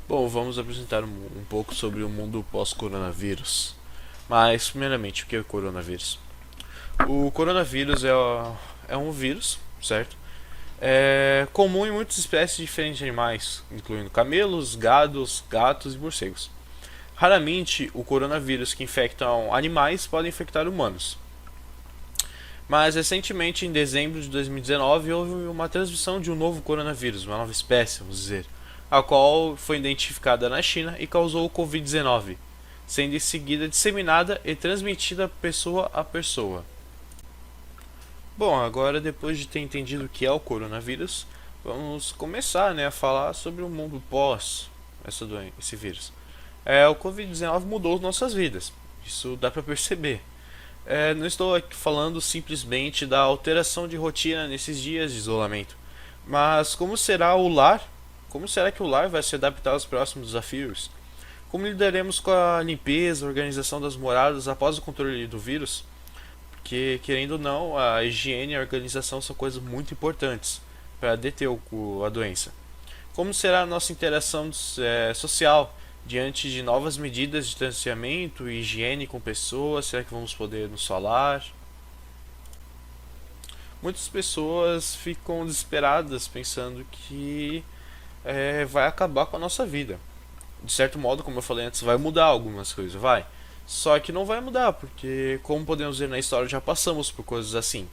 Bom, vamos apresentar um pouco sobre o mundo pós-coronavírus. Mas, primeiramente, o que é o coronavírus? O coronavírus é um vírus, certo? É comum em muitas espécies diferentes de animais, incluindo camelos, gados, gatos e morcegos. Raramente, o coronavírus que infectam animais pode infectar humanos. Mas recentemente, em dezembro de 2019, houve uma transmissão de um novo coronavírus, uma nova espécie, vamos dizer, a qual foi identificada na China e causou o Covid-19, sendo em seguida disseminada e transmitida pessoa a pessoa. Bom, agora depois de ter entendido o que é o coronavírus, vamos começar, a falar sobre o mundo pós esse vírus. O Covid-19 mudou nossas vidas, isso dá para perceber. Não estou aqui falando simplesmente da alteração de rotina nesses dias de isolamento, mas como será o lar? Como será que o lar vai se adaptar aos próximos desafios? Como lidaremos com a limpeza, a organização das moradas após o controle do vírus? Porque, querendo ou não, a higiene e a organização são coisas muito importantes para deter a doença. Como será a nossa interação social diante de novas medidas de distanciamento e higiene com pessoas? Será que vamos poder nos falar? Muitas pessoas ficam desesperadas pensando que vai acabar com a nossa vida. De certo modo, como eu falei antes, vai mudar algumas coisas, vai. Só que não vai mudar, porque, como podemos ver na história, já passamos por coisas assim.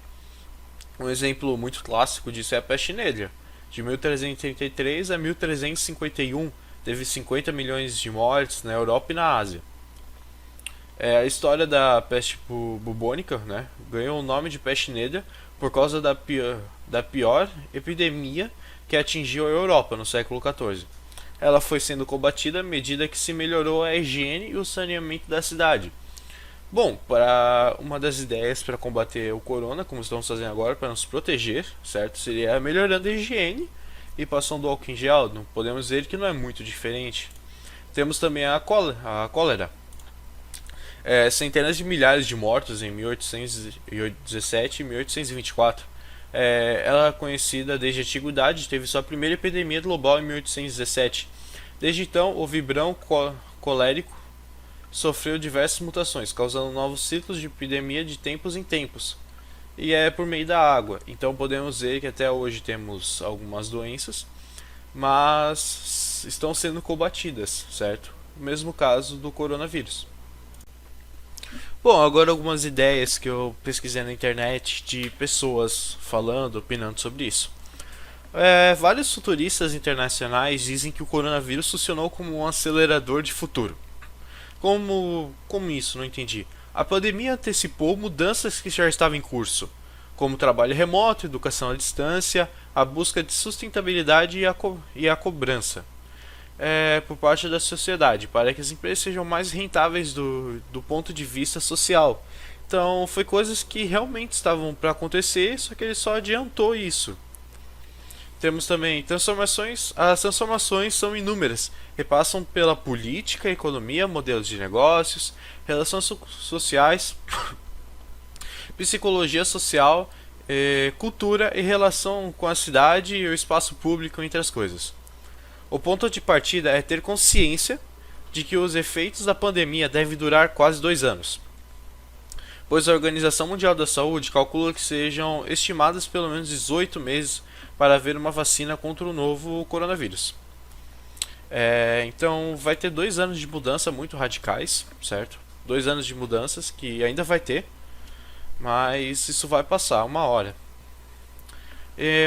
Um exemplo muito clássico disso é a peste negra. De 1333 a 1351, teve 50 milhões de mortes na Europa e na Ásia. A história da peste bubônica, ganhou o nome de peste negra por causa da pior epidemia que atingiu a Europa no século XIV. Ela foi sendo combatida à medida que se melhorou a higiene e o saneamento da cidade. Bom, para uma das ideias para combater o corona, como estamos fazendo agora, para nos proteger, certo? Seria melhorando a higiene e passando álcool em gel. Não podemos dizer que não é muito diferente. Temos também a cólera. Centenas de milhares de mortos em 1817 e 1824. Ela é conhecida desde a antiguidade, teve sua primeira epidemia global em 1817. Desde então, o vibrão colérico sofreu diversas mutações, causando novos ciclos de epidemia de tempos em tempos. E é por meio da água. Então podemos ver que até hoje temos algumas doenças, mas estão sendo combatidas, certo? O mesmo caso do coronavírus. Bom, agora algumas ideias que eu pesquisei na internet de pessoas falando, opinando sobre isso. Vários futuristas internacionais dizem que o coronavírus funcionou como um acelerador de futuro. Como isso? Não entendi. A pandemia antecipou mudanças que já estavam em curso, como trabalho remoto, educação à distância, a busca de sustentabilidade e a cobrança por parte da sociedade, para que as empresas sejam mais rentáveis do ponto de vista social. Então, foi coisas que realmente estavam para acontecer, só que ele só adiantou isso. Temos também transformações. As transformações são inúmeras, repassam pela política, economia, modelos de negócios, relações sociais, psicologia social, cultura e relação com a cidade e o espaço público, entre as coisas. O ponto de partida é ter consciência de que os efeitos da pandemia devem durar quase 2 anos, pois a Organização Mundial da Saúde calcula que sejam estimadas pelo menos 18 meses para haver uma vacina contra o novo coronavírus. Então vai ter 2 anos de mudança muito radicais, certo? 2 anos de mudanças que ainda vai ter, mas isso vai passar uma hora.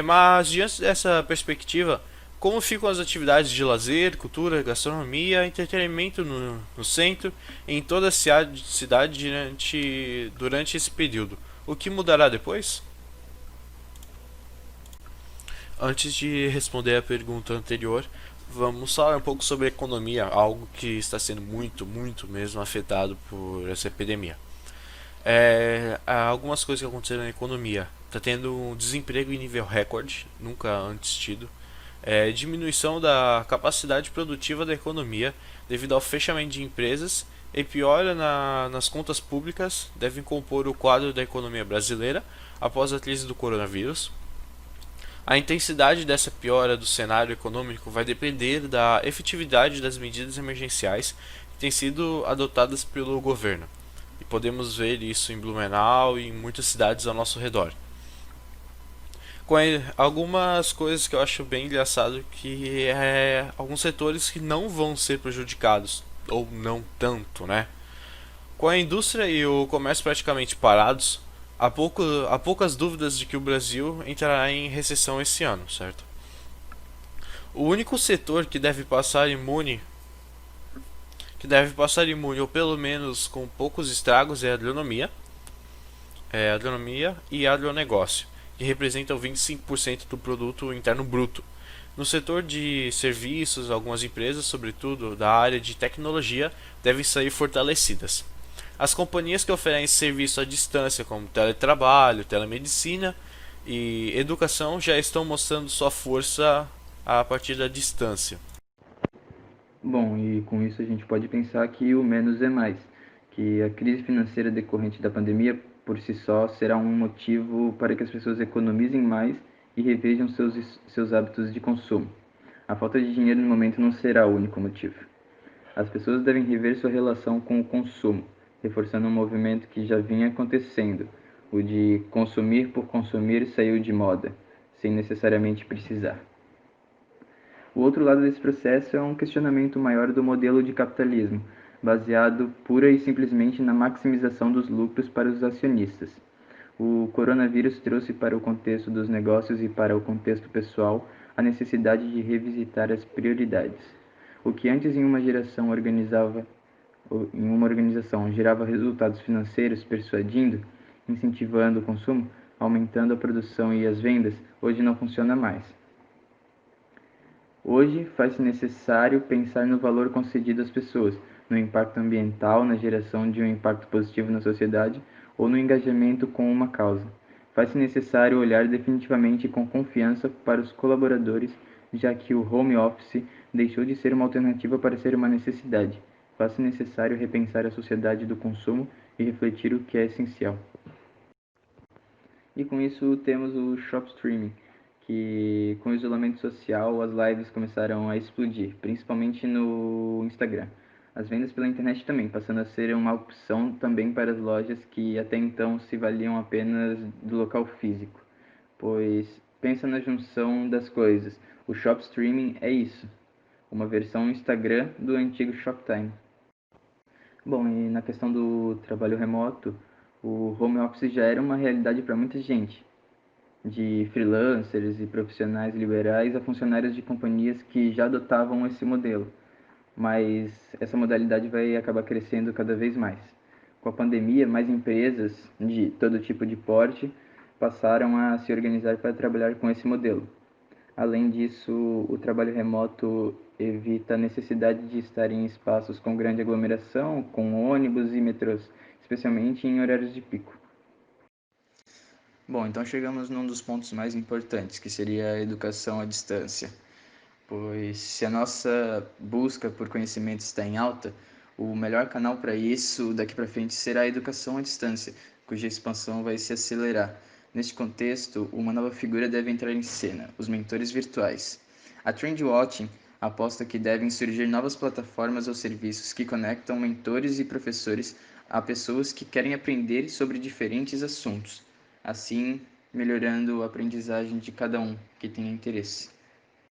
Mas diante dessa perspectiva, como ficam as atividades de lazer, cultura, gastronomia, entretenimento no centro e em toda a cidade durante esse período? O que mudará depois? Antes de responder a pergunta anterior, vamos falar um pouco sobre a economia, algo que está sendo muito, muito mesmo afetado por essa epidemia. Há algumas coisas que aconteceram na economia. Está tendo um desemprego em nível recorde, nunca antes tido. Diminuição da capacidade produtiva da economia devido ao fechamento de empresas e piora nas contas públicas devem compor o quadro da economia brasileira após a crise do coronavírus. A intensidade dessa piora do cenário econômico vai depender da efetividade das medidas emergenciais que têm sido adotadas pelo governo. E podemos ver isso em Blumenau e em muitas cidades ao nosso redor. Com algumas coisas que eu acho bem engraçado que é alguns setores que não vão ser prejudicados ou não tanto, né? Com a indústria e o comércio praticamente parados, há poucas dúvidas de que o Brasil entrará em recessão esse ano, certo? O único setor que deve passar imune ou pelo menos com poucos estragos é a agronomia e agronegócio, que representam 25% do produto interno bruto. No setor de serviços, algumas empresas, sobretudo da área de tecnologia, devem sair fortalecidas. As companhias que oferecem serviço à distância, como teletrabalho, telemedicina e educação, já estão mostrando sua força a partir da distância. Bom, e com isso a gente pode pensar que o menos é mais, que a crise financeira decorrente da pandemia por si só será um motivo para que as pessoas economizem mais e revejam seus hábitos de consumo. A falta de dinheiro no momento não será o único motivo. As pessoas devem rever sua relação com o consumo, reforçando um movimento que já vinha acontecendo, o de consumir por consumir saiu de moda, sem necessariamente precisar. O outro lado desse processo é um questionamento maior do modelo de capitalismo, baseado pura e simplesmente na maximização dos lucros para os acionistas. O coronavírus trouxe para o contexto dos negócios e para o contexto pessoal a necessidade de revisitar as prioridades. O que antes em uma organização gerava resultados financeiros persuadindo, incentivando o consumo, aumentando a produção e as vendas, hoje não funciona mais. Hoje, faz-se necessário pensar no valor concedido às pessoas, no impacto ambiental, na geração de um impacto positivo na sociedade ou no engajamento com uma causa. Faz-se necessário olhar definitivamente e com confiança para os colaboradores, já que o home office deixou de ser uma alternativa para ser uma necessidade. Faz-se necessário repensar a sociedade do consumo e refletir o que é essencial. E com isso temos o shop streaming, que com o isolamento social as lives começaram a explodir, principalmente no Instagram. As vendas pela internet também, passando a ser uma opção também para as lojas que até então se valiam apenas do local físico. Pois pensa na junção das coisas. O shop streaming é isso, uma versão Instagram do antigo Shoptime. Bom, e na questão do trabalho remoto, o home office já era uma realidade para muita gente, de freelancers e profissionais liberais a funcionários de companhias que já adotavam esse modelo, mas essa modalidade vai acabar crescendo cada vez mais. Com a pandemia, mais empresas de todo tipo de porte passaram a se organizar para trabalhar com esse modelo. Além disso, o trabalho remoto evita a necessidade de estar em espaços com grande aglomeração, com ônibus e metrôs, especialmente em horários de pico. Bom, então chegamos num dos pontos mais importantes, que seria a educação à distância. Pois se a nossa busca por conhecimento está em alta, o melhor canal para isso daqui para frente será a educação à distância, cuja expansão vai se acelerar. Neste contexto, uma nova figura deve entrar em cena, os mentores virtuais. A Trendwatching aposta que devem surgir novas plataformas ou serviços que conectam mentores e professores a pessoas que querem aprender sobre diferentes assuntos, assim melhorando a aprendizagem de cada um que tenha interesse.